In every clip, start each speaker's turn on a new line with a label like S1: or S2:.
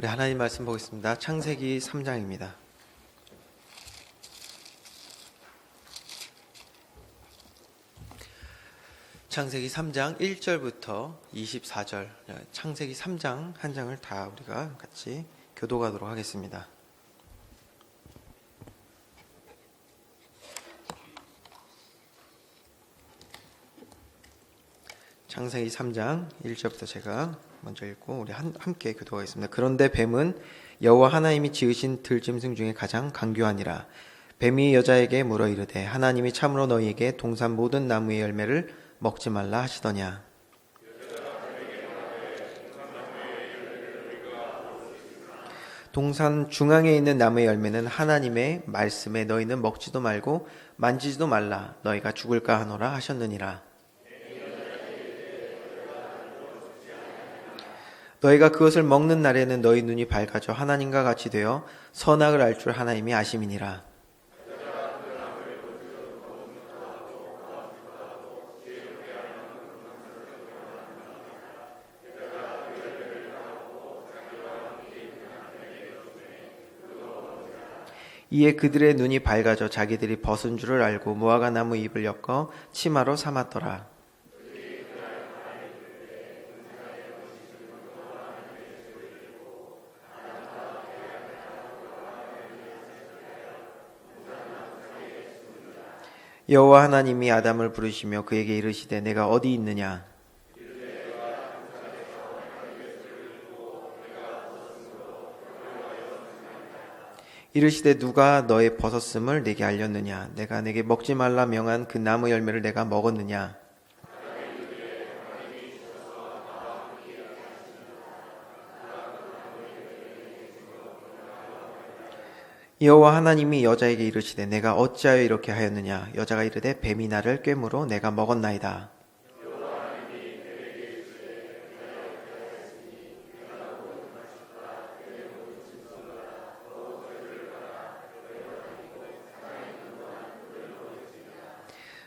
S1: 우리 하나님 말씀 보겠습니다. 창세기 3장입니다. 창세기 3장 1절부터 24절, 창세기 3장 한 장을 다 우리가 같이 교독하도록 하겠습니다. 창세기 3장 1절부터 제가 먼저 읽고 우리 함께 교독하겠습니다. 그런데 뱀은 여호와 하나님이 지으신 들짐승 중에 가장 강교하니라. 뱀이 여자에게 물어 이르되 하나님이 참으로 너희에게 동산 모든 나무의 열매를 먹지 말라 하시더냐. 동산 중앙에 있는 나무의 열매는 하나님의 말씀에 너희는 먹지도 말고 만지지도 말라 너희가 죽을까 하노라 하셨느니라. 너희가 그것을 먹는 날에는 너희 눈이 밝아져 하나님과 같이 되어 선악을 알 줄 하나님이 아심이니라. 이에 그들의 눈이 밝아져 자기들이 벗은 줄을 알고 무화과 나무 잎을 엮어 치마로 삼았더라. 여호와 하나님이 아담을 부르시며 그에게 이르시되 내가 어디 있느냐. 이르시되 누가 너의 벗었음을 내게 알렸느냐. 내가 내게 먹지 말라 명한 그 나무 열매를 내가 먹었느냐. 여호와 하나님이 여자에게 이르시되 내가 어찌하여 이렇게 하였느냐. 여자가 이르되 뱀이 나를 꿰물어 내가 먹었나이다.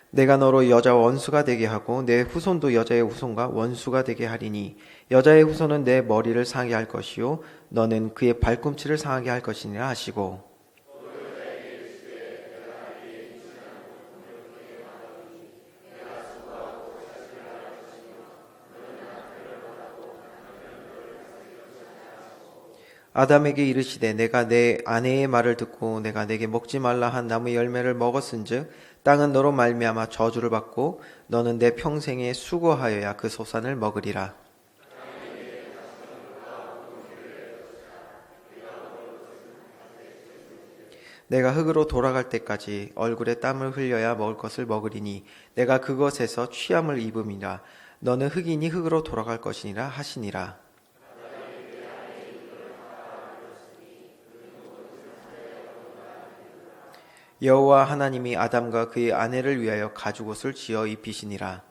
S1: 내가 너로 여자와 원수가 되게 하고 내 후손도 여자의 후손과 원수가 되게 하리니 여자의 후손은 내 머리를 상하게 할 것이요 너는 그의 발꿈치를 상하게 할 것이니라 하시고 아담에게 이르시되 내가 내 아내의 말을 듣고 내가 내게 먹지 말라 한 나무의 열매를 먹었은즉 땅은 너로 말미암아 저주를 받고 너는 내 평생에 수고하여야 그 소산을 먹으리라. 내가 흙으로 돌아갈 때까지 얼굴에 땀을 흘려야 먹을 것을 먹으리니 내가 그것에서 취함을 입음이라. 너는 흙이니 흙으로 돌아갈 것이니라 하시니라. 여호와 하나님이 아담과 그의 아내를 위하여 가죽옷을 지어 입히시니라.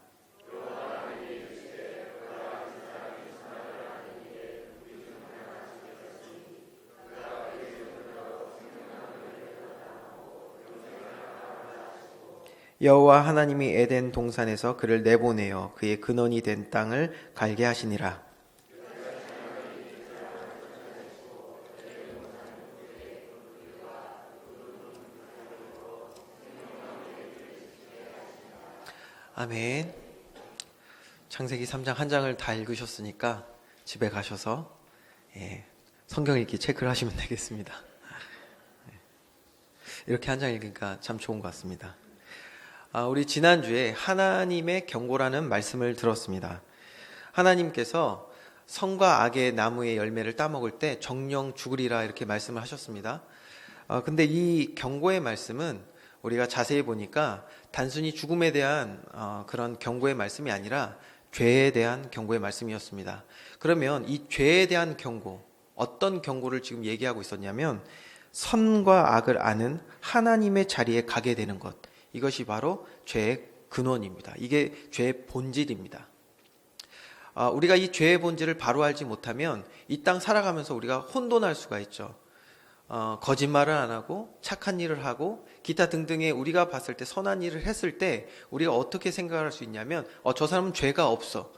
S1: 여호와 하나님이 에덴 동산에서 그를 내보내어 그의 근원이 된 땅을 갈게 하시니라. 아멘. 창세기 3장 한 장을 다 읽으셨으니까 집에 가셔서 성경 읽기 체크를 하시면 되겠습니다. 이렇게 한 장 읽으니까 참 좋은 것 같습니다. 우리 지난주에 하나님의 경고라는 말씀을 들었습니다. 하나님께서 선과 악의 나무의 열매를 따먹을 때 정령 죽으리라 이렇게 말씀을 하셨습니다. 근데 이 경고의 말씀은 우리가 자세히 보니까 단순히 죽음에 대한 그런 경고의 말씀이 아니라 죄에 대한 경고의 말씀이었습니다. 그러면 이 죄에 대한 경고, 어떤 경고를 지금 얘기하고 있었냐면 선과 악을 아는 하나님의 자리에 가게 되는 것, 이것이 바로 죄의 근원입니다. 이게 죄의 본질입니다. 우리가 이 죄의 본질을 바로 알지 못하면 이 땅 살아가면서 우리가 혼돈할 수가 있죠. 거짓말을 안 하고 착한 일을 하고 기타 등등의 우리가 봤을 때 선한 일을 했을 때 우리가 어떻게 생각할 수 있냐면 저 사람은 죄가 없어,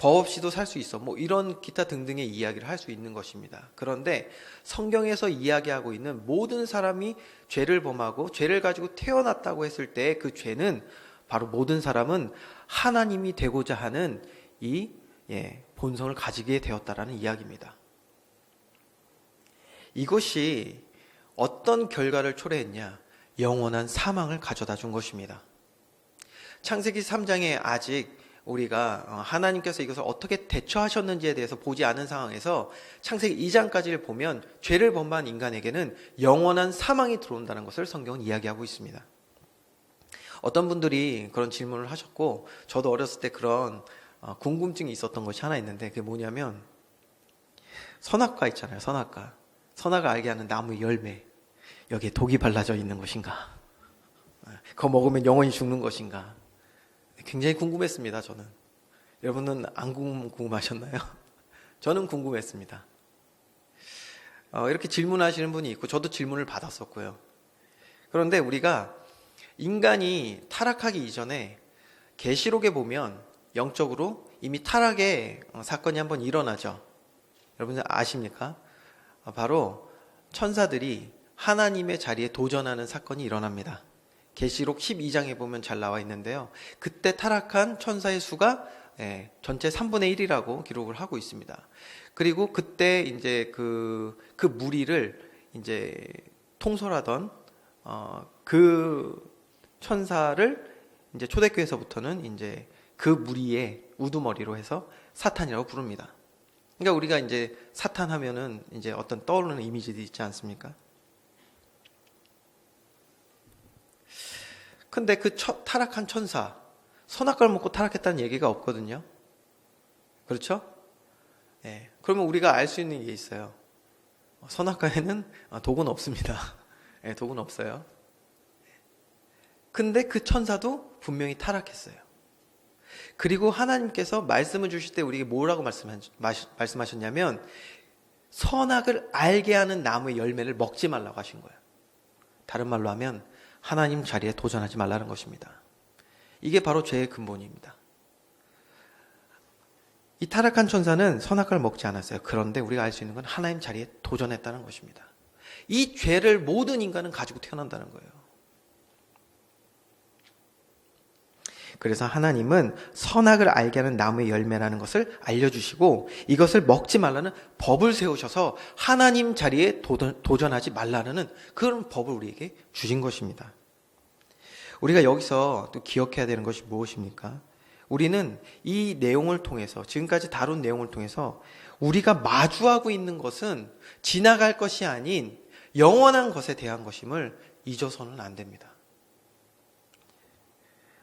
S1: 법 없이도 살 수 있어. 뭐 이런 기타 등등의 이야기를 할 수 있는 것입니다. 그런데 성경에서 이야기하고 있는 모든 사람이 죄를 범하고 죄를 가지고 태어났다고 했을 때 그 죄는 바로 모든 사람은 하나님이 되고자 하는 이 본성을 가지게 되었다라는 이야기입니다. 이것이 어떤 결과를 초래했냐? 영원한 사망을 가져다 준 것입니다. 창세기 3장에 아직 우리가 하나님께서 이것을 어떻게 대처하셨는지에 대해서 보지 않은 상황에서 창세기 2장까지를 보면 죄를 범한 인간에게는 영원한 사망이 들어온다는 것을 성경은 이야기하고 있습니다. 어떤 분들이 그런 질문을 하셨고, 저도 어렸을 때 그런 궁금증이 있었던 것이 하나 있는데, 그게 뭐냐면 선악과 있잖아요. 선악을 알게 하는 나무의 열매, 여기에 독이 발라져 있는 것인가? 그거 먹으면 영원히 죽는 것인가? 굉장히 궁금했습니다. 저는. 여러분은 안 궁금하셨나요? 저는 궁금했습니다. 이렇게 질문하시는 분이 있고 저도 질문을 받았었고요. 그런데 우리가 인간이 타락하기 이전에 계시록에 보면 영적으로 이미 타락의 사건이 한번 일어나죠. 여러분 아십니까? 바로 천사들이 하나님의 자리에 도전하는 사건이 일어납니다. 계시록 12장에 보면 잘 나와 있는데요. 그때 타락한 천사의 수가 전체 3분의 1이라고 기록을 하고 있습니다. 그리고 그때 이제 그 무리를 이제 통솔하던 그 천사를 이제 초대교회에서부터는 이제 그 무리의 우두머리로 해서 사탄이라고 부릅니다. 그러니까 우리가 이제 사탄 하면은 이제 어떤 떠오르는 이미지들이 있지 않습니까? 근데 그 타락한 천사, 선악과를 먹고 타락했다는 얘기가 없거든요. 그렇죠? 그러면 우리가 알 수 있는 게 있어요. 선악과에는 독은 없습니다. 독은 없어요. 근데 그 천사도 분명히 타락했어요. 그리고 하나님께서 말씀을 주실 때 우리에게 뭐라고 말씀하셨냐면 선악을 알게 하는 나무의 열매를 먹지 말라고 하신 거예요. 다른 말로 하면 하나님 자리에 도전하지 말라는 것입니다. 이게 바로 죄의 근본입니다. 이 타락한 천사는 선악과를 먹지 않았어요. 그런데 우리가 알 수 있는 건 하나님 자리에 도전했다는 것입니다. 이 죄를 모든 인간은 가지고 태어난다는 거예요. 그래서 하나님은 선악을 알게 하는 나무의 열매라는 것을 알려주시고 이것을 먹지 말라는 법을 세우셔서 하나님 자리에 도전하지 말라는 그런 법을 우리에게 주신 것입니다. 우리가 여기서 또 기억해야 되는 것이 무엇입니까? 우리는 이 내용을 통해서, 지금까지 다룬 내용을 통해서 우리가 마주하고 있는 것은 지나갈 것이 아닌 영원한 것에 대한 것임을 잊어서는 안 됩니다.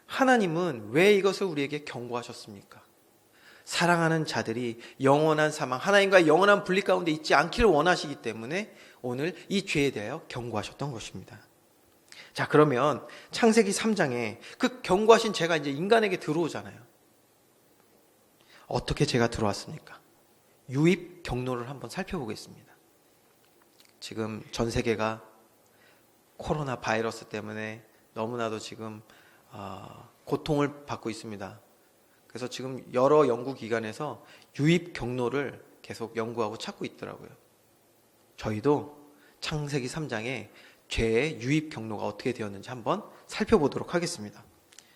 S1: 하나님은 왜 이것을 우리에게 경고하셨습니까? 사랑하는 자들이 영원한 사망, 하나님과 영원한 분리 가운데 있지 않기를 원하시기 때문에 오늘 이 죄에 대하여 경고하셨던 것입니다. 자, 그러면 창세기 3장에 그 경고하신 죄가 이제 인간에게 들어오잖아요. 어떻게 죄가 들어왔습니까? 유입 경로를 한번 살펴보겠습니다. 지금 전 세계가 코로나 바이러스 때문에 너무나도 지금 고통을 받고 있습니다. 그래서 지금 여러 연구기관에서 유입 경로를 계속 연구하고 찾고 있더라고요. 저희도 창세기 3장에 죄의 유입 경로가 어떻게 되었는지 한번 살펴보도록 하겠습니다.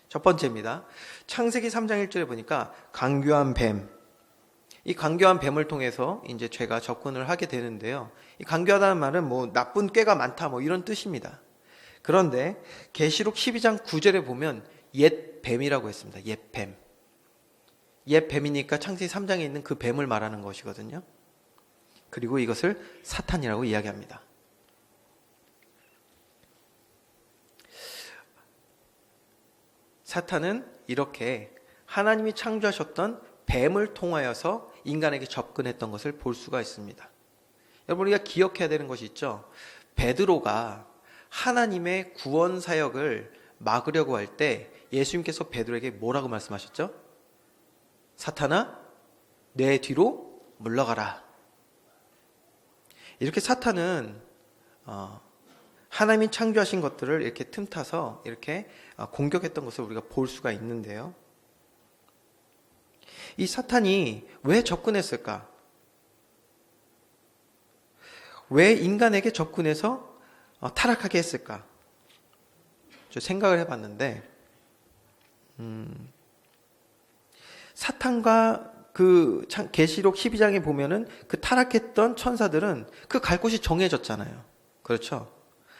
S1: 첫 번째입니다. 창세기 3장 1절에 보니까 강교한 뱀. 이 강교한 뱀을 통해서 이제 죄가 접근을 하게 되는데요. 이 강교하다는 말은 뭐 나쁜 꾀가 많다 뭐 이런 뜻입니다. 그런데 계시록 12장 9절에 보면 옛 뱀이라고 했습니다. 옛 뱀. 옛 뱀이니까 창세기 3장에 있는 그 뱀을 말하는 것이거든요. 그리고 이것을 사탄이라고 이야기합니다. 사탄은 이렇게 하나님이 창조하셨던 뱀을 통하여서 인간에게 접근했던 것을 볼 수가 있습니다. 여러분, 우리가 기억해야 되는 것이 있죠. 베드로가 하나님의 구원 사역을 막으려고 할 때 예수님께서 베드로에게 뭐라고 말씀하셨죠? 사탄아, 내 뒤로 물러가라. 이렇게 사탄은 하나님이 창조하신 것들을 이렇게 틈타서 이렇게 공격했던 것을 우리가 볼 수가 있는데요. 이 사탄이 왜 접근했을까? 왜 인간에게 접근해서 타락하게 했을까? 저 생각을 해봤는데, 사탄과 그 계시록 12장에 보면은 그 타락했던 천사들은 그 갈 곳이 정해졌잖아요. 그렇죠?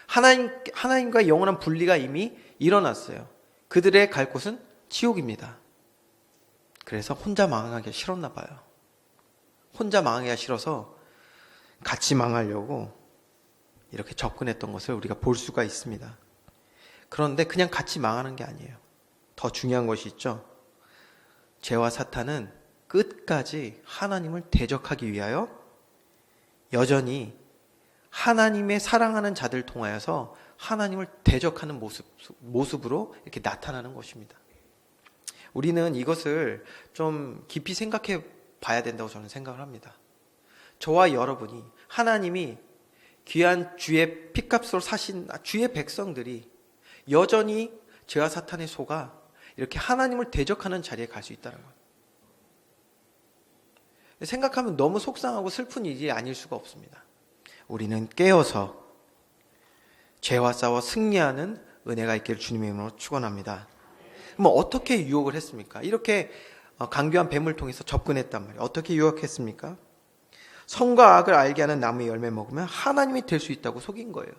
S1: 하나님과 영원한 분리가 이미 일어났어요. 그들의 갈 곳은 지옥입니다. 그래서 혼자 망하기 싫었나 봐요. 혼자 망하기가 싫어서 같이 망하려고 이렇게 접근했던 것을 우리가 볼 수가 있습니다. 그런데 그냥 같이 망하는 게 아니에요. 더 중요한 것이 있죠. 죄와 사탄은 끝까지 하나님을 대적하기 위하여 여전히 하나님의 사랑하는 자들 통하여서 하나님을 대적하는 모습으로 이렇게 나타나는 것입니다. 우리는 이것을 좀 깊이 생각해 봐야 된다고 저는 생각을 합니다. 저와 여러분이 하나님이 귀한 주의 피값으로 사신 주의 백성들이 여전히 죄와 사탄의 속아 이렇게 하나님을 대적하는 자리에 갈 수 있다는 거예요. 생각하면 너무 속상하고 슬픈 일이 아닐 수가 없습니다. 우리는 깨어서 죄와 싸워 승리하는 은혜가 있기를 주님의 이름으로 축원합니다. 그럼 어떻게 유혹을 했습니까? 이렇게 강교한 뱀을 통해서 접근했단 말이에요. 어떻게 유혹했습니까? 선과 악을 알게 하는 나무의 열매 먹으면 하나님이 될 수 있다고 속인 거예요.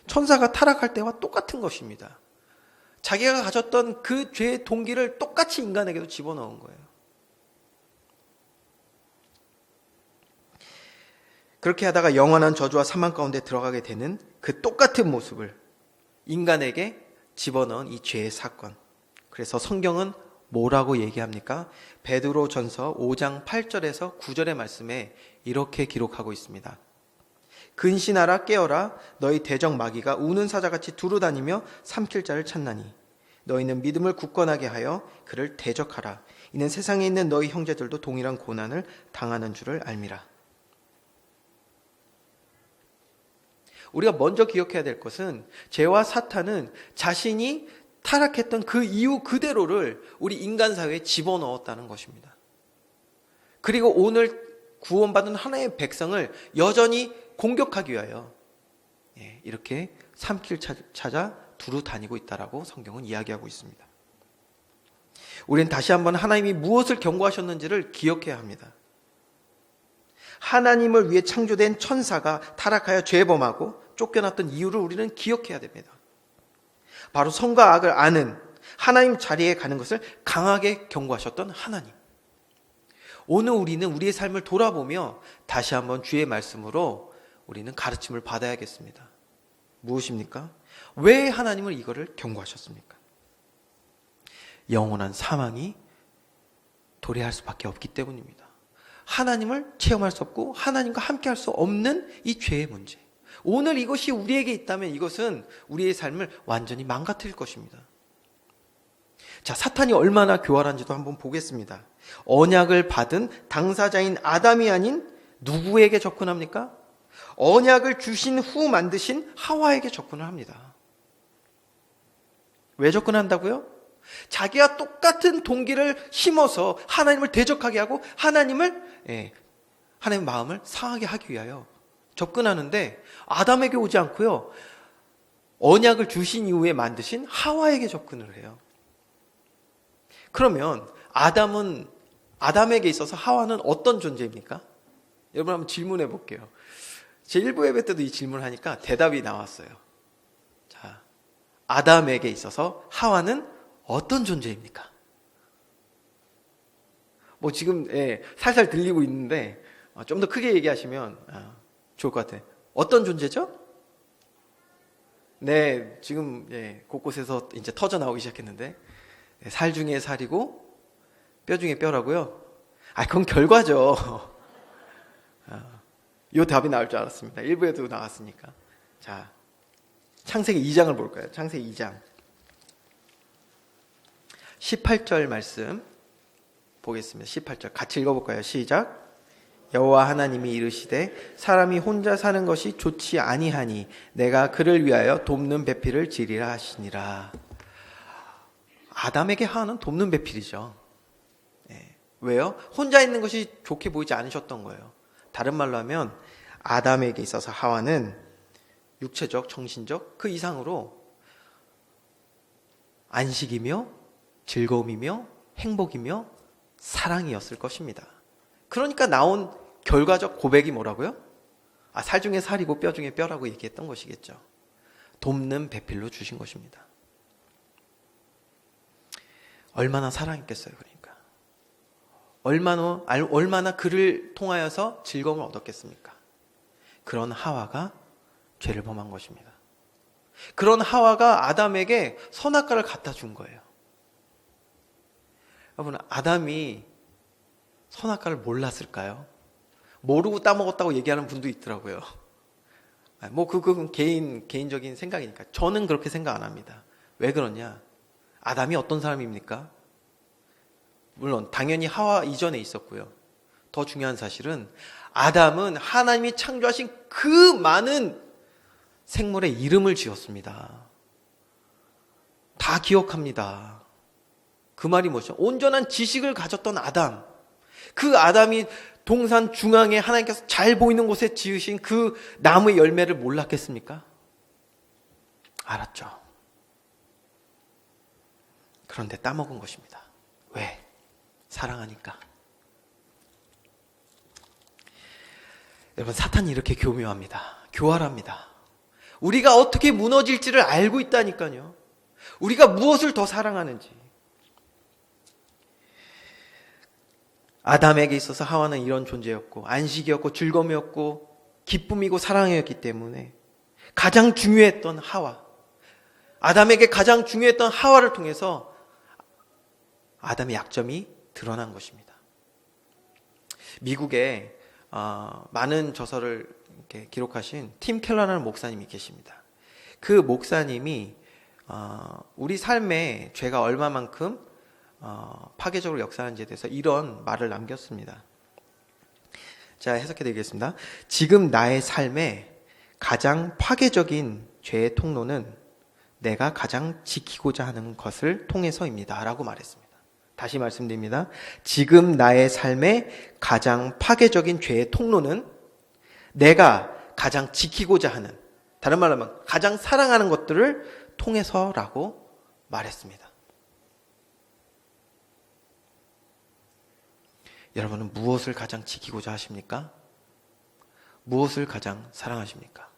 S1: 천사가 타락할 때와 똑같은 것입니다. 자기가 가졌던 그 죄의 동기를 똑같이 인간에게도 집어넣은 거예요. 그렇게 하다가 영원한 저주와 사망 가운데 들어가게 되는 그 똑같은 모습을 인간에게 집어넣은 이 죄의 사건. 그래서 성경은 뭐라고 얘기합니까? 베드로전서 5장 8절에서 9절의 말씀에 이렇게 기록하고 있습니다. 근신하라 깨어라 너희 대적 마귀가 우는 사자같이 두루 다니며 삼킬 자를 찾나니 너희는 믿음을 굳건하게 하여 그를 대적하라. 이는 세상에 있는 너희 형제들도 동일한 고난을 당하는 줄을 알미라. 우리가 먼저 기억해야 될 것은 죄와 사탄은 자신이 타락했던 그 이유 그대로를 우리 인간 사회에 집어넣었다는 것입니다. 그리고 오늘 구원받은 하나님의 백성을 여전히 공격하기 위하여 이렇게 삼킬 찾아 두루 다니고 있다라고 성경은 이야기하고 있습니다. 우리는 다시 한번 하나님이 무엇을 경고하셨는지를 기억해야 합니다. 하나님을 위해 창조된 천사가 타락하여 죄범하고 쫓겨났던 이유를 우리는 기억해야 됩니다. 바로 선과 악을 아는 하나님 자리에 가는 것을 강하게 경고하셨던 하나님. 오늘 우리는 우리의 삶을 돌아보며 다시 한번 주의 말씀으로 우리는 가르침을 받아야겠습니다. 무엇입니까? 왜 하나님은 이거를 경고하셨습니까? 영원한 사망이 도래할 수밖에 없기 때문입니다. 하나님을 체험할 수 없고 하나님과 함께 할 수 없는 이 죄의 문제. 오늘 이것이 우리에게 있다면 이것은 우리의 삶을 완전히 망가뜨릴 것입니다. 자, 사탄이 얼마나 교활한지도 한번 보겠습니다. 언약을 받은 당사자인 아담이 아닌 누구에게 접근합니까? 언약을 주신 후 만드신 하와에게 접근을 합니다. 왜 접근한다고요? 자기와 똑같은 동기를 심어서 하나님을 대적하게 하고 하나님의 마음을 상하게 하기 위하여 접근하는데 아담에게 오지 않고요. 언약을 주신 이후에 만드신 하와에게 접근을 해요. 그러면 아담에게 있어서 하와는 어떤 존재입니까? 여러분 한번 질문해 볼게요. 제 1부 예배 때도 이 질문을 하니까 대답이 나왔어요. 자, 아담에게 있어서 하와는 어떤 존재입니까? 뭐 지금 살살 들리고 있는데 좀 더 크게 얘기하시면 좋을 것 같아요. 어떤 존재죠? 네, 지금 곳곳에서 이제 터져 나오기 시작했는데 살 중에 살이고 뼈 중에 뼈라고요? 그건 결과죠. 이 답이 나올 줄 알았습니다. 1부에도 나왔으니까. 자, 창세기 2장을 볼까요? 창세기 2장 18절 말씀 보겠습니다. 18절 같이 읽어볼까요? 시작. 여호와 하나님이 이르시되 사람이 혼자 사는 것이 좋지 아니하니 내가 그를 위하여 돕는 배필을 지리라 하시니라. 아담에게 하와는 돕는 배필이죠. 예. 왜요? 혼자 있는 것이 좋게 보이지 않으셨던 거예요. 다른 말로 하면 아담에게 있어서 하와는 육체적, 정신적 그 이상으로 안식이며 즐거움이며 행복이며 사랑이었을 것입니다. 그러니까 나온 결과적 고백이 뭐라고요? 살 중에 살이고 뼈 중에 뼈라고 얘기했던 것이겠죠. 돕는 배필로 주신 것입니다. 얼마나 사랑했겠어요, 그러니까. 얼마나 그를 통하여서 즐거움을 얻었겠습니까? 그런 하와가 죄를 범한 것입니다. 그런 하와가 아담에게 선악과를 갖다 준 거예요. 여러분, 아담이 선악과를 몰랐을까요? 모르고 따먹었다고 얘기하는 분도 있더라고요. 그건 개인적인 생각이니까. 저는 그렇게 생각 안 합니다. 왜 그러냐? 아담이 어떤 사람입니까? 물론 당연히 하와 이전에 있었고요. 더 중요한 사실은 아담은 하나님이 창조하신 그 많은 생물의 이름을 지었습니다. 다 기억합니다. 그 말이 뭐죠? 온전한 지식을 가졌던 아담. 그 아담이 동산 중앙에 하나님께서 잘 보이는 곳에 지으신 그 나무의 열매를 몰랐겠습니까? 알았죠. 그런데 따먹은 것입니다. 왜? 사랑하니까. 여러분, 사탄이 이렇게 교묘합니다. 교활합니다. 우리가 어떻게 무너질지를 알고 있다니까요. 우리가 무엇을 더 사랑하는지. 아담에게 있어서 하와는 이런 존재였고 안식이었고 즐거움이었고 기쁨이고 사랑이었기 때문에 가장 중요했던 하와, 아담에게 가장 중요했던 하와를 통해서 아담의 약점이 드러난 것입니다. 미국에 많은 저서를 이렇게 기록하신 팀 켈러라는 목사님이 계십니다. 그 목사님이 우리 삶에 죄가 얼마만큼 파괴적으로 역사하는지에 대해서 이런 말을 남겼습니다. 자, 해석해 드리겠습니다. 지금 나의 삶에 가장 파괴적인 죄의 통로는 내가 가장 지키고자 하는 것을 통해서입니다. 라고 말했습니다. 다시 말씀드립니다. 지금 나의 삶에 가장 파괴적인 죄의 통로는 내가 가장 지키고자 하는, 다른 말로 하면 가장 사랑하는 것들을 통해서라고 말했습니다. 여러분은 무엇을 가장 지키고자 하십니까? 무엇을 가장 사랑하십니까?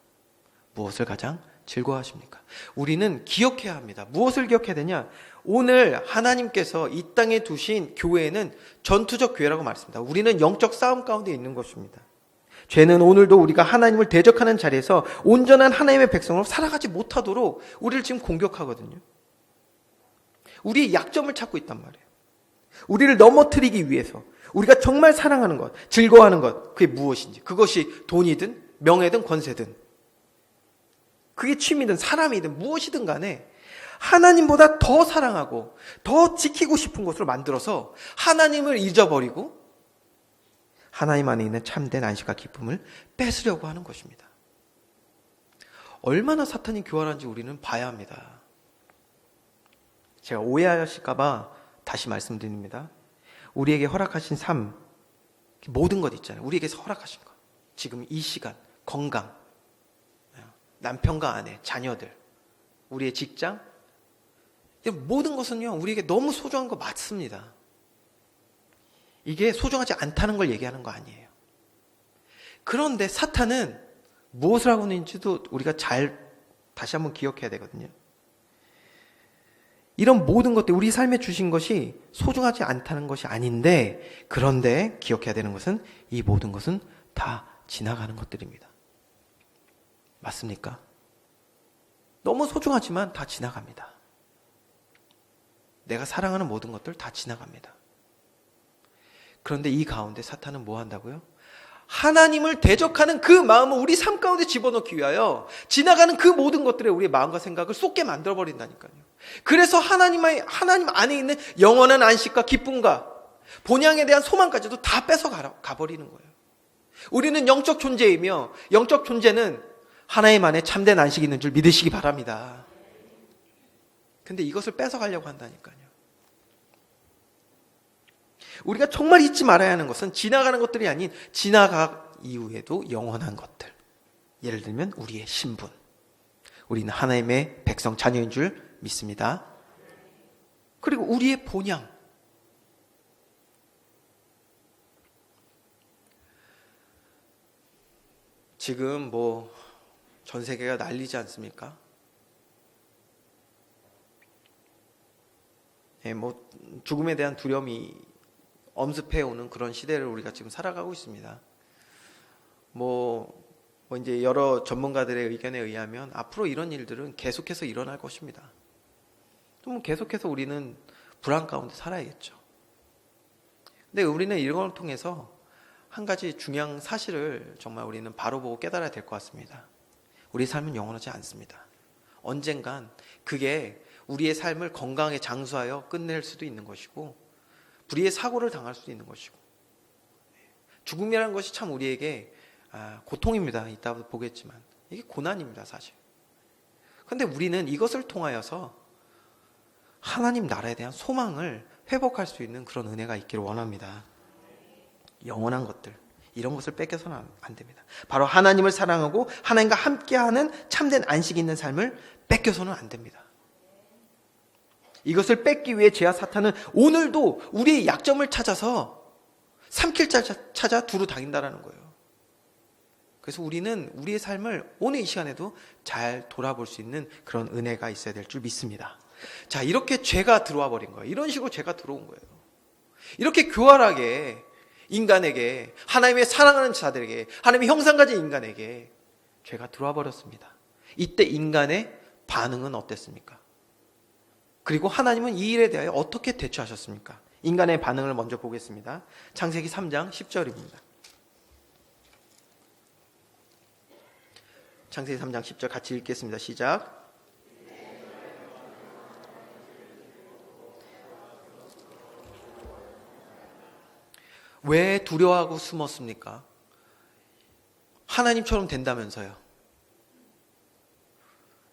S1: 무엇을 가장 즐거워하십니까? 우리는 기억해야 합니다. 무엇을 기억해야 되냐? 오늘 하나님께서 이 땅에 두신 교회는 전투적 교회라고 말했습니다. 우리는 영적 싸움 가운데 있는 것입니다. 죄는 오늘도 우리가 하나님을 대적하는 자리에서 온전한 하나님의 백성으로 살아가지 못하도록 우리를 지금 공격하거든요. 우리의 약점을 찾고 있단 말이에요. 우리를 넘어뜨리기 위해서 우리가 정말 사랑하는 것, 즐거워하는 것, 그게 무엇인지, 그것이 돈이든 명예든 권세든, 그게 취미든 사람이든 무엇이든 간에 하나님보다 더 사랑하고 더 지키고 싶은 것으로 만들어서 하나님을 잊어버리고 하나님 안에 있는 참된 안식과 기쁨을 뺏으려고 하는 것입니다. 얼마나 사탄이 교활한지 우리는 봐야 합니다. 제가 오해하실까 봐 다시 말씀드립니다. 우리에게 허락하신 삶, 모든 것 있잖아요. 우리에게서 허락하신 것. 지금 이 시간, 건강, 남편과 아내, 자녀들, 우리의 직장, 모든 것은요, 우리에게 너무 소중한 거 맞습니다. 이게 소중하지 않다는 걸 얘기하는 거 아니에요. 그런데 사탄은 무엇을 하고 있는지도 우리가 다시 한번 기억해야 되거든요. 이런 모든 것들, 우리 삶에 주신 것이 소중하지 않다는 것이 아닌데, 그런데 기억해야 되는 것은 이 모든 것은 다 지나가는 것들입니다. 맞습니까? 너무 소중하지만 다 지나갑니다. 내가 사랑하는 모든 것들 다 지나갑니다. 그런데 이 가운데 사탄은 뭐 한다고요? 하나님을 대적하는 그 마음을 우리 삶 가운데 집어넣기 위하여 지나가는 그 모든 것들에 우리의 마음과 생각을 쏟게 만들어버린다니까요. 그래서 하나님 안에 있는 영원한 안식과 기쁨과 본향에 대한 소망까지도 다 뺏어 가버리는 거예요. 우리는 영적 존재이며 영적 존재는 하나님 안에 참된 안식이 있는 줄 믿으시기 바랍니다. 근데 이것을 뺏어가려고 한다니까요. 우리가 정말 잊지 말아야 하는 것은 지나가는 것들이 아닌 지나가 이후에도 영원한 것들. 예를 들면 우리의 신분. 우리는 하나님의 백성 자녀인 줄 믿습니다. 그리고 우리의 본향. 지금 전 세계가 난리지 않습니까? 죽음에 대한 두려움이 엄습해오는 그런 시대를 우리가 지금 살아가고 있습니다. 이제 여러 전문가들의 의견에 의하면 앞으로 이런 일들은 계속해서 일어날 것입니다. 또 계속해서 우리는 불안 가운데 살아야겠죠. 근데 우리는 이런 걸 통해서 한 가지 중요한 사실을 정말 우리는 바로 보고 깨달아야 될 것 같습니다. 우리 삶은 영원하지 않습니다. 언젠간 그게 우리의 삶을 건강하게 장수하여 끝낼 수도 있는 것이고 불의의 사고를 당할 수도 있는 것이고 죽음이라는 것이 참 우리에게 고통입니다. 이따 보겠지만 이게 고난입니다, 사실. 그런데 우리는 이것을 통하여서 하나님 나라에 대한 소망을 회복할 수 있는 그런 은혜가 있기를 원합니다. 영원한 것들, 이런 것을 뺏겨서는 안 됩니다. 바로 하나님을 사랑하고 하나님과 함께하는 참된 안식이 있는 삶을 뺏겨서는 안 됩니다. 이것을 뺏기 위해 죄와 사탄은 오늘도 우리의 약점을 찾아서 삼킬 자 찾아 두루 다닌다라는 거예요. 그래서 우리는 우리의 삶을 오늘 이 시간에도 잘 돌아볼 수 있는 그런 은혜가 있어야 될 줄 믿습니다. 자, 이렇게 죄가 들어와 버린 거예요. 이런 식으로 죄가 들어온 거예요. 이렇게 교활하게 인간에게, 하나님의 사랑하는 자들에게, 하나님의 형상 가진 인간에게 죄가 들어와 버렸습니다. 이때 인간의 반응은 어땠습니까? 그리고 하나님은 이 일에 대하여 어떻게 대처하셨습니까? 인간의 반응을 먼저 보겠습니다. 창세기 3장 10절입니다. 창세기 3장 10절 같이 읽겠습니다. 시작. 왜 두려워하고 숨었습니까? 하나님처럼 된다면서요.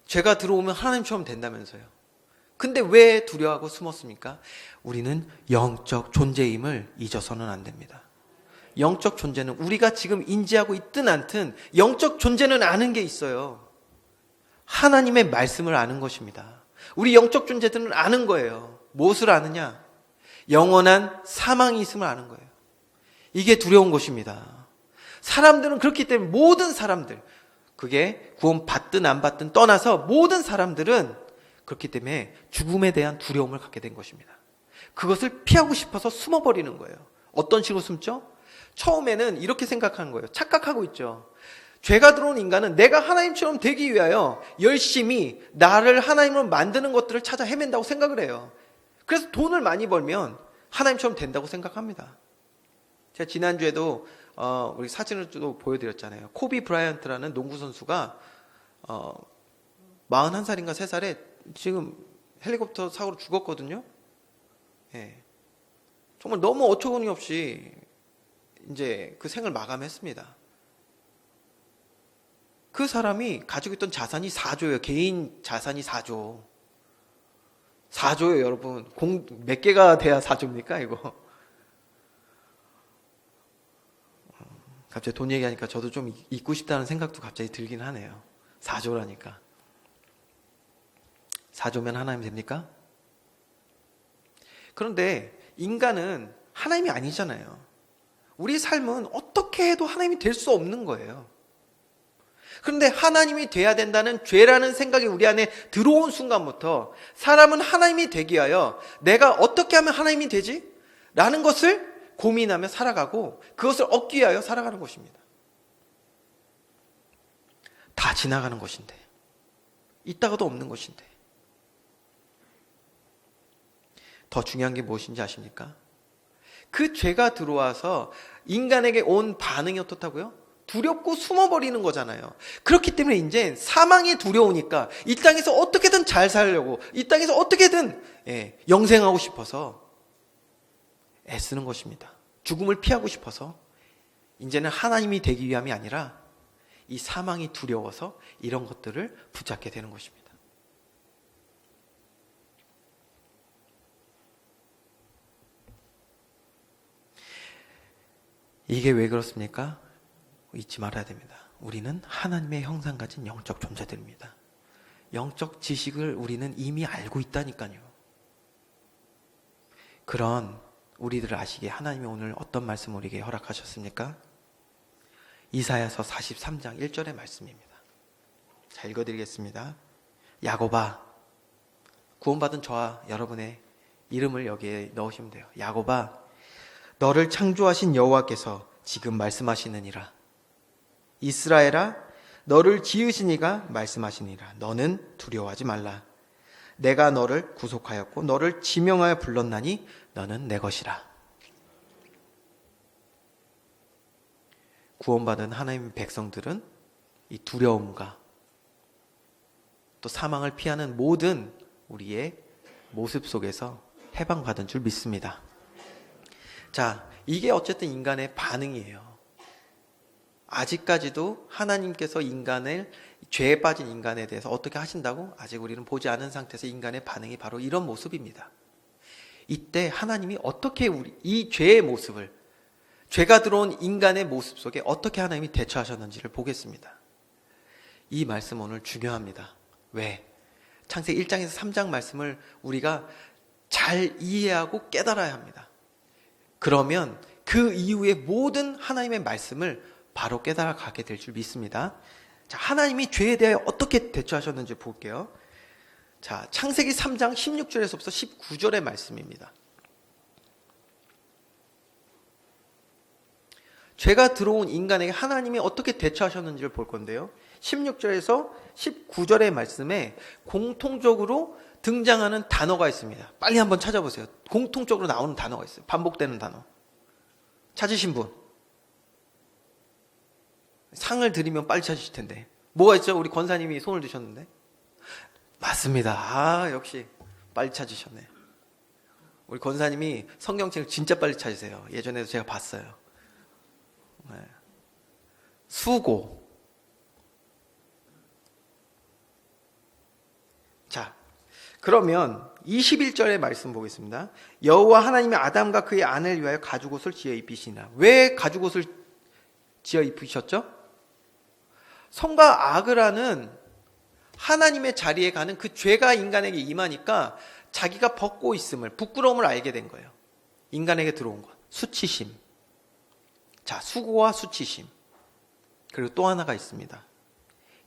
S1: 죄가 들어오면 하나님처럼 된다면서요. 근데 왜 두려워하고 숨었습니까? 우리는 영적 존재임을 잊어서는 안 됩니다. 영적 존재는 우리가 지금 인지하고 있든 않든 영적 존재는 아는 게 있어요. 하나님의 말씀을 아는 것입니다. 우리 영적 존재들은 아는 거예요. 무엇을 아느냐? 영원한 사망이 있음을 아는 거예요. 이게 두려운 것입니다. 사람들은 그렇기 때문에 모든 사람들, 그게 구원 받든 안 받든 떠나서 모든 사람들은 그렇기 때문에 죽음에 대한 두려움을 갖게 된 것입니다. 그것을 피하고 싶어서 숨어버리는 거예요. 어떤 식으로 숨죠? 처음에는 이렇게 생각하는 거예요. 착각하고 있죠. 죄가 들어온 인간은 내가 하나님처럼 되기 위하여 열심히 나를 하나님으로 만드는 것들을 찾아 헤맨다고 생각을 해요. 그래서 돈을 많이 벌면 하나님처럼 된다고 생각합니다. 제가 지난주에도 우리 사진을 또 보여드렸잖아요. 코비 브라이언트라는 농구 선수가 41살인가 3살에 지금 헬리콥터 사고로 죽었거든요. 예. 정말 너무 어처구니 없이 이제 그 생을 마감했습니다. 그 사람이 가지고 있던 자산이 4조예요. 개인 자산이 4조. 4조예요, 여러분. 몇 개가 돼야 4조입니까, 이거? 갑자기 돈 얘기하니까 저도 좀 잊고 싶다는 생각도 갑자기 들긴 하네요. 4조라니까. 4조면 하나님 됩니까? 그런데 인간은 하나님이 아니잖아요. 우리 삶은 어떻게 해도 하나님이 될 수 없는 거예요. 그런데 하나님이 돼야 된다는 죄라는 생각이 우리 안에 들어온 순간부터 사람은 하나님이 되기 위하여 내가 어떻게 하면 하나님이 되지? 라는 것을 고민하며 살아가고 그것을 얻기 위하여 살아가는 것입니다. 다 지나가는 것인데, 있다가도 없는 것인데. 더 중요한 게 무엇인지 아십니까? 그 죄가 들어와서 인간에게 온 반응이 어떻다고요? 두렵고 숨어버리는 거잖아요. 그렇기 때문에 이제 사망이 두려우니까 이 땅에서 어떻게든 잘 살려고, 이 땅에서 어떻게든 영생하고 싶어서 애쓰는 것입니다. 죽음을 피하고 싶어서 이제는 하나님이 되기 위함이 아니라 이 사망이 두려워서 이런 것들을 붙잡게 되는 것입니다. 이게 왜 그렇습니까? 잊지 말아야 됩니다. 우리는 하나님의 형상 가진 영적 존재들입니다. 영적 지식을 우리는 이미 알고 있다니까요. 그런 우리들을 아시기에 하나님이 오늘 어떤 말씀을 우리에게 허락하셨습니까? 이사야서 43장 1절의 말씀입니다. 자, 읽어드리겠습니다. 야곱아, 구원받은 저와 여러분의 이름을 여기에 넣으시면 돼요. 야곱아, 너를 창조하신 여호와께서 지금 말씀하시느니라. 이스라엘아, 너를 지으신 이가 말씀하시니라. 너는 두려워하지 말라. 내가 너를 구속하였고 너를 지명하여 불렀나니 너는 내 것이라. 구원받은 하나님의 백성들은 이 두려움과 또 사망을 피하는 모든 우리의 모습 속에서 해방받은 줄 믿습니다. 자, 이게 어쨌든 인간의 반응이에요. 아직까지도 하나님께서 인간을, 죄에 빠진 인간에 대해서 어떻게 하신다고 아직 우리는 보지 않은 상태에서 인간의 반응이 바로 이런 모습입니다. 이때 하나님이 어떻게 이 죄의 모습을, 죄가 들어온 인간의 모습 속에 어떻게 하나님이 대처하셨는지를 보겠습니다. 이 말씀 오늘 중요합니다. 왜? 창세기 1장에서 3장 말씀을 우리가 잘 이해하고 깨달아야 합니다. 그러면 그 이후에 모든 하나님의 말씀을 바로 깨달아 가게 될 줄 믿습니다. 자, 하나님이 죄에 대해 어떻게 대처하셨는지 볼게요. 자, 창세기 3장 16절에서부터 19절의 말씀입니다. 죄가 들어온 인간에게 하나님이 어떻게 대처하셨는지를 볼 건데요. 16절에서 19절의 말씀에 공통적으로 등장하는 단어가 있습니다. 빨리 한번 찾아보세요. 공통적으로 나오는 단어가 있어요. 반복되는 단어. 찾으신 분? 상을 드리면 빨리 찾으실 텐데. 뭐가 있죠? 우리 권사님이 손을 드셨는데. 맞습니다. 아, 역시 빨리 찾으셨네. 우리 권사님이 성경책을 진짜 빨리 찾으세요. 예전에도 제가 봤어요. 네. 수고. 자, 그러면 21절의 말씀 보겠습니다. 여호와 하나님이 아담과 그의 아내를 위하여 가죽옷을 지어 입히시니라. 왜 가죽옷을 지어 입히셨죠? 선과 악을 하는 하나님의 자리에 가는 그 죄가 인간에게 임하니까 자기가 벗고 있음을, 부끄러움을 알게 된 거예요. 인간에게 들어온 것. 수치심. 자, 수고와 수치심. 그리고 또 하나가 있습니다.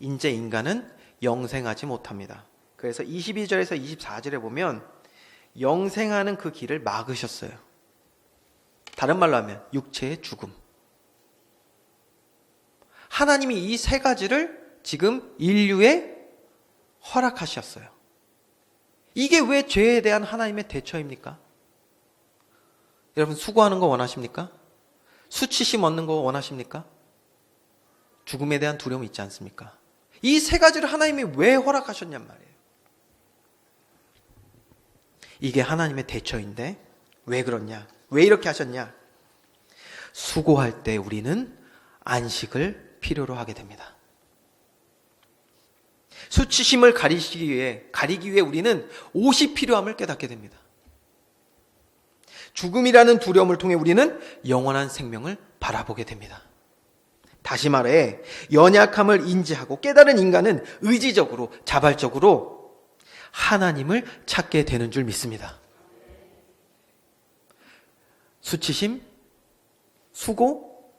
S1: 이제 인간은 영생하지 못합니다. 그래서 22절에서 24절에 보면 영생하는 그 길을 막으셨어요. 다른 말로 하면 육체의 죽음. 하나님이 이 세 가지를 지금 인류에 허락하셨어요. 이게 왜 죄에 대한 하나님의 대처입니까? 여러분, 수고하는 거 원하십니까? 수치심 얻는 거 원하십니까? 죽음에 대한 두려움이 있지 않습니까? 이 세 가지를 하나님이 왜 허락하셨냔 말이에요. 이게 하나님의 대처인데 왜 그렇냐? 왜 이렇게 하셨냐? 수고할 때 우리는 안식을 필요로 하게 됩니다. 수치심을 가리기 위해 우리는 옷이 필요함을 깨닫게 됩니다. 죽음이라는 두려움을 통해 우리는 영원한 생명을 바라보게 됩니다. 다시 말해 연약함을 인지하고 깨달은 인간은 의지적으로, 자발적으로 하나님을 찾게 되는 줄 믿습니다. 수치심, 수고,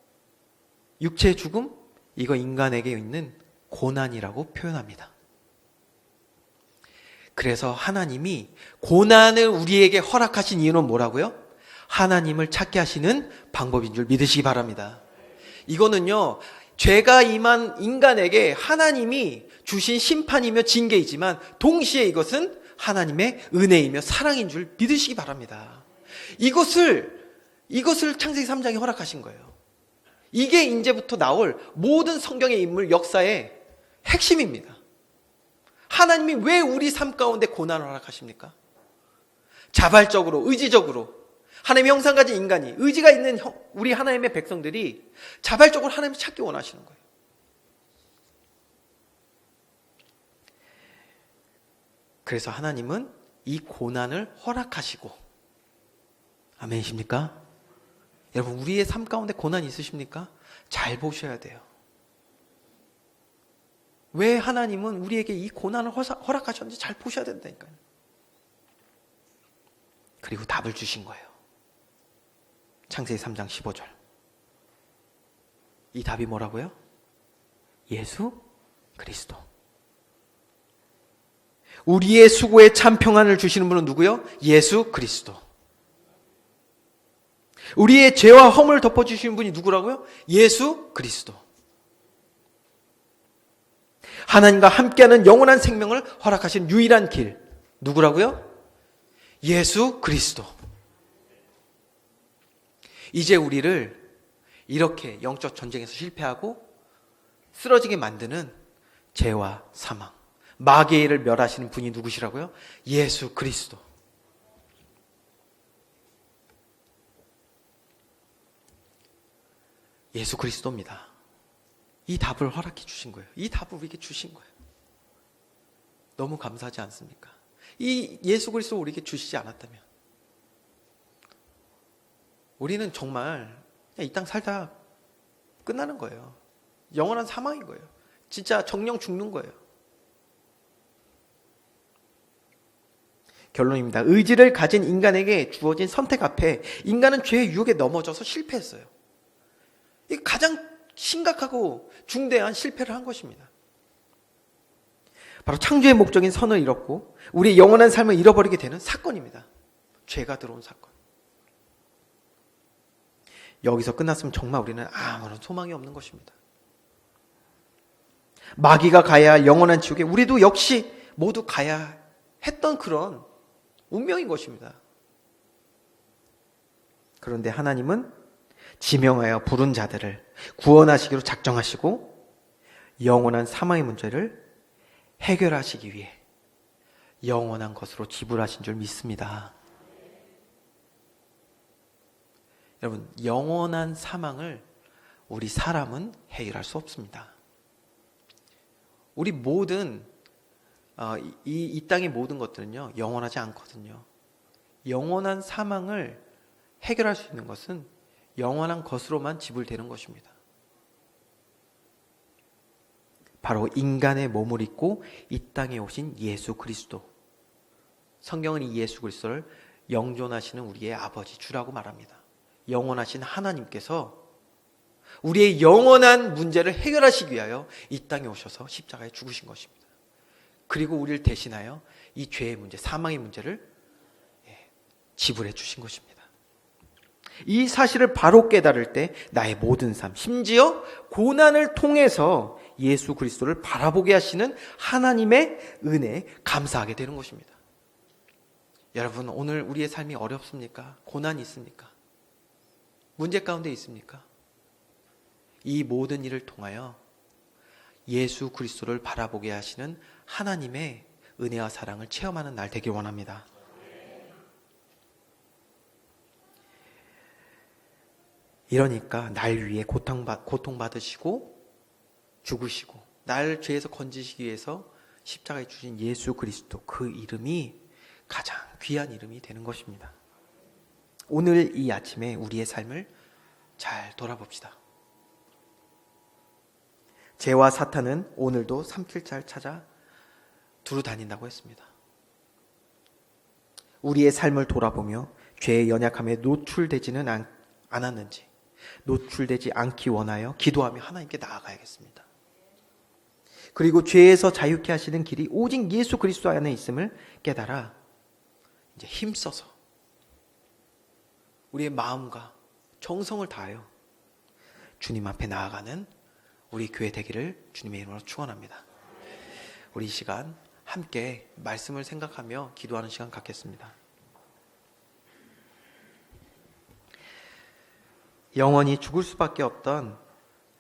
S1: 육체의 죽음, 이거 인간에게 있는 고난이라고 표현합니다. 그래서 하나님이 고난을 우리에게 허락하신 이유는 뭐라고요? 하나님을 찾게 하시는 방법인 줄 믿으시기 바랍니다. 이거는요, 죄가 임한 인간에게 하나님이 주신 심판이며 징계이지만 동시에 이것은 하나님의 은혜이며 사랑인 줄 믿으시기 바랍니다. 이것을 창세기 3장이 허락하신 거예요. 이게 이제부터 나올 모든 성경의 인물 역사의 핵심입니다. 하나님이 왜 우리 삶 가운데 고난을 허락하십니까? 자발적으로, 의지적으로 하나님의 형상 가진 인간이, 의지가 있는 우리 하나님의 백성들이 자발적으로 하나님을 찾기 원하시는 거예요. 그래서 하나님은 이 고난을 허락하시고, 아멘이십니까? 여러분, 우리의 삶 가운데 고난이 있으십니까? 잘 보셔야 돼요. 왜 하나님은 우리에게 이 고난을 허락하셨는지 잘 보셔야 된다니까요. 그리고 답을 주신 거예요. 창세기 3장 15절. 이 답이 뭐라고요? 예수 그리스도. 우리의 수고에 참 평안을 주시는 분은 누구요? 예수 그리스도. 우리의 죄와 허물을 덮어주시는 분이 누구라고요? 예수 그리스도. 하나님과 함께하는 영원한 생명을 허락하신 유일한 길, 누구라고요? 예수 그리스도. 이제 우리를 이렇게 영적 전쟁에서 실패하고 쓰러지게 만드는 죄와 사망, 마귀의 일을 멸하시는 분이 누구시라고요? 예수 그리스도. 예수 그리스도입니다. 이 답을 허락해 주신 거예요. 이 답을 우리에게 주신 거예요. 너무 감사하지 않습니까? 이 예수 그리스도 우리에게 주시지 않았다면 우리는 정말 이 땅 살다 끝나는 거예요. 영원한 사망인 거예요. 진짜 정령 죽는 거예요. 결론입니다. 의지를 가진 인간에게 주어진 선택 앞에 인간은 죄의 유혹에 넘어져서 실패했어요. 이게 가장 심각하고 중대한 실패를 한 것입니다. 바로 창조의 목적인 선을 잃었고 우리의 영원한 삶을 잃어버리게 되는 사건입니다. 죄가 들어온 사건. 여기서 끝났으면 정말 우리는 아무런 소망이 없는 것입니다. 마귀가 가야 할 영원한 지옥에 우리도 역시 모두 가야 했던 그런 운명인 것입니다. 그런데 하나님은 지명하여 부른 자들을 구원하시기로 작정하시고 영원한 사망의 문제를 해결하시기 위해 영원한 것으로 지불하신 줄 믿습니다. 여러분, 영원한 사망을 우리 사람은 해결할 수 없습니다. 우리 모든 이 땅의 모든 것들은요 영원하지 않거든요. 영원한 사망을 해결할 수 있는 것은 영원한 것으로만 지불되는 것입니다. 바로 인간의 몸을 입고 이 땅에 오신 예수 그리스도. 성경은 이 예수 그리스도를 영존하시는 우리의 아버지 주라고 말합니다. 영원하신 하나님께서 우리의 영원한 문제를 해결하시기 위하여 이 땅에 오셔서 십자가에 죽으신 것입니다. 그리고 우리를 대신하여 이 죄의 문제, 사망의 문제를 지불해 주신 것입니다. 이 사실을 바로 깨달을 때 나의 모든 삶, 심지어 고난을 통해서 예수 그리스도를 바라보게 하시는 하나님의 은혜에 감사하게 되는 것입니다. 여러분, 오늘 우리의 삶이 어렵습니까? 고난이 있습니까? 문제 가운데 있습니까? 이 모든 일을 통하여 예수 그리스도를 바라보게 하시는 하나님의 은혜와 사랑을 체험하는 날 되길 원합니다. 이러니까 날 위해 고통받으시고 죽으시고 날 죄에서 건지시기 위해서 십자가에 주신 예수 그리스도, 그 이름이 가장 귀한 이름이 되는 것입니다. 오늘 이 아침에 우리의 삶을 잘 돌아봅시다. 죄와 사탄은 오늘도 삼킬자를 찾아 두루 다닌다고 했습니다. 우리의 삶을 돌아보며 죄의 연약함에 노출되지는 않았는지, 노출되지 않기 원하여 기도하며 하나님께 나아가야겠습니다. 그리고 죄에서 자유케 하시는 길이 오직 예수 그리스도 안에 있음을 깨달아 이제 힘써서 우리의 마음과 정성을 다하여 주님 앞에 나아가는 우리 교회 되기를 주님의 이름으로 축원합니다. 우리 이 시간 함께 말씀을 생각하며 기도하는 시간 갖겠습니다. 영원히 죽을 수밖에 없던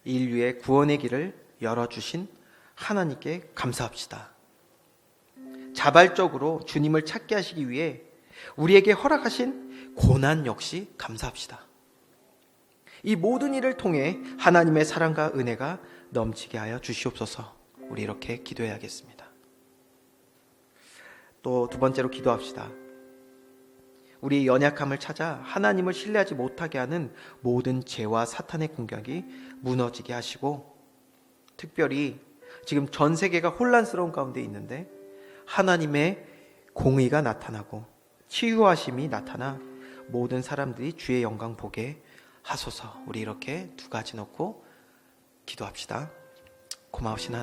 S1: 인류의 구원의 길을 열어주신 하나님께 감사합시다. 자발적으로 주님을 찾게 하시기 위해 우리에게 허락하신 고난 역시 감사합시다. 이 모든 일을 통해 하나님의 사랑과 은혜가 넘치게 하여 주시옵소서. 우리 이렇게 기도해야겠습니다. 또 두 번째로 기도합시다. 우리의 연약함을 찾아 하나님을 신뢰하지 못하게 하는 모든 죄와 사탄의 공격이 무너지게 하시고, 특별히 지금 전 세계가 혼란스러운 가운데 있는데 하나님의 공의가 나타나고 치유하심이 나타나 모든 사람들이 주의 영광 보게 하소서. 우리 이렇게 두 가지 놓고 기도합시다. 고마우신 하나님,